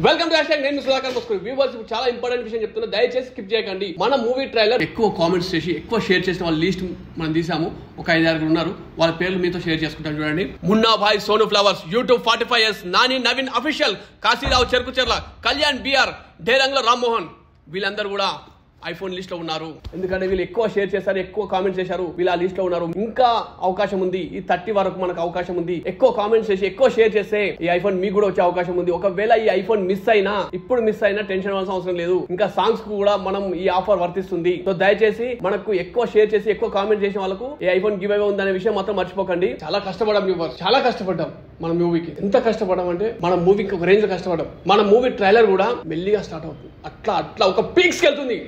Welcome to hash నేను Sudhakar Maskuri. Viewers చాలా important విషయం చెప్తున్నా, దయచేసి స్కిప్ చేయకండి. మన మూవీ ట్రైలర్ ఎక్కువ కామెంట్స్ చేసి ఎక్కువ షేర్ చేసిన వాళ్ళ లిస్ట్ మనం తీసాము. ఒక 5-6 ఉన్నారు, వాళ్ళ పేర్లు మీతో షేర్ చేసుకుంటాను. చూడండి, Munna Bhai, Sonu flowers, YouTube 45S, Nani Naveen official, Kashirao Cherukucherla, Kalyan BR, Derangula Rammohan, వీళ్ళందరూ కూడా ఐఫోన్ లిస్ట్ లో ఉన్నారు. ఎందుకంటే వీళ్ళు ఎక్కువ షేర్ చేశారు, ఎక్కువ కామెంట్స్ చేశారు, వీళ్ళు ఆ లిస్ట్ లో ఉన్నారు. ఇంకా అవకాశం ఉంది, ఈ 30 వరకు మనకు అవకాశం ఉంది. ఎక్కువ కామెంట్స్ చేసి ఎక్కువ షేర్ చేస్తే ఈ ఐఫోన్ మీకు కూడా వచ్చే అవకాశం ఉంది. ఒకవేళ ఈ ఐఫోన్ మిస్ అయినా, ఇప్పుడు మిస్ అయినా టెన్షన్ అవ్వాల్సిన అవసరం లేదు. ఇంకా సాంగ్స్ కు కూడా మనం ఈ ఆఫర్ వర్తిస్తుంది. సో దయచేసి మనకు ఎక్కువ షేర్ చేసి ఎక్కువ కామెంట్ చేసిన వాళ్ళకు ఈ ఐఫోన్ గివ్ అవే ఉందనే విషయం మాత్రం మర్చిపోకండి. చాలా కష్టపడ్డాం వ్యూవర్స్, చాలా కష్టపడ్డాం మన మూవీకి. ఎంత కష్టపడ్డాం అంటే మన మూవీకి ఒక రేంజ్ లో కష్టపడ్డాం. మన మూవీ ట్రైలర్ కూడా మెల్లిగా స్టార్ట్ అవుతుంది, అట్లా ఒక పీక్స్ కి వెళ్తుంది.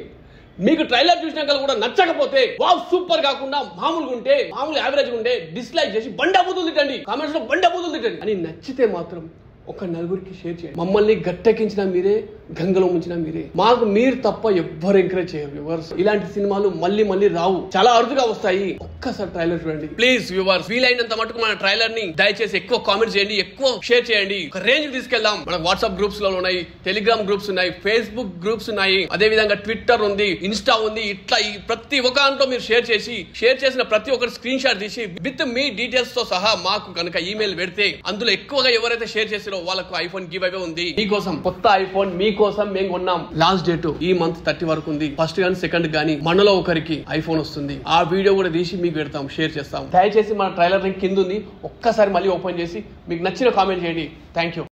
మీకు ట్రైలర్ చూసినాక కూడా నచ్చకపోతే, వావ్ సూపర్ కాకుండా మామూలుగా ఉంటే, మామూలు యావరేజ్ ఉంటే డిస్లైక్ చేసి బండబూతులు తిట్టండి, కామెంట్స్ లో బండబూతులు తిట్టండి. అని నచ్చితే మాత్రం ఒక నలుగురికి షేర్ చేయండి. మమ్మల్ని గట్టెక్కించిన మీరే, గంగలో ముంచిన మీరే. మాకు మీరు తప్ప ఎవ్వరు ఎంకరేజ్ చేయరు వ్యూవర్స్. ఇలాంటి సినిమాలు మళ్ళీ రావు, చాలా అరుదుగా వస్తాయి. ఒక్కసారి ట్రైలర్ చూడండి ప్లీజ్ వ్యూవర్స్. వీలైనంత మటుకు మన ట్రైలర్ ని దయచేసి ఎక్కువ కామెంట్ చేయండి, ఎక్కువ షేర్ చేయండి. ఒక రేంజ్ తీసుకెళ్దాం. మన వాట్సాప్ గ్రూప్స్ లో ఉన్నాయి, టెలిగ్రామ్ గ్రూప్స్ ఉన్నాయి, ఫేస్బుక్ గ్రూప్స్ ఉన్నాయి, అదే విధంగా ట్విట్టర్ ఉంది, ఇన్స్టా ఉంది. ఇట్లా ఈ ప్రతి ఒక్క దాంట్లో మీరు షేర్ చేసిన ప్రతి ఒక్కరు స్క్రీన్ షాట్ తీసి విత్ మీ డీటెయిల్స్ తో సహా మాకు కనుక ఈమెయిల్ పెడితే, అందులో ఎక్కువగా ఎవరైతే షేర్ చేసారో వాళ్ళకు ఐఫోన్ గివ్ అవే ఉంది. మీకోసం కొత్త ఐఫోన్ మీకోసం మేము కొన్నాం. లాస్ట్ డేట్ ఈ మంత్ 30 వరకు ఉంది. ఫస్ట్ గానీ సెకండ్ గానీ మనలో ఒకరికి ఐఫోన్ వస్తుంది. ఆ వీడియో కూడా తీసి మీకు పెడతాం, షేర్ చేస్తాం. దయచేసి మన ట్రైలర్ లింక్ కింద ఉంది, ఒక్కసారి మళ్ళీ ఓపెన్ చేసి మీకు నచ్చిన కామెంట్ చేయండి. Thank you.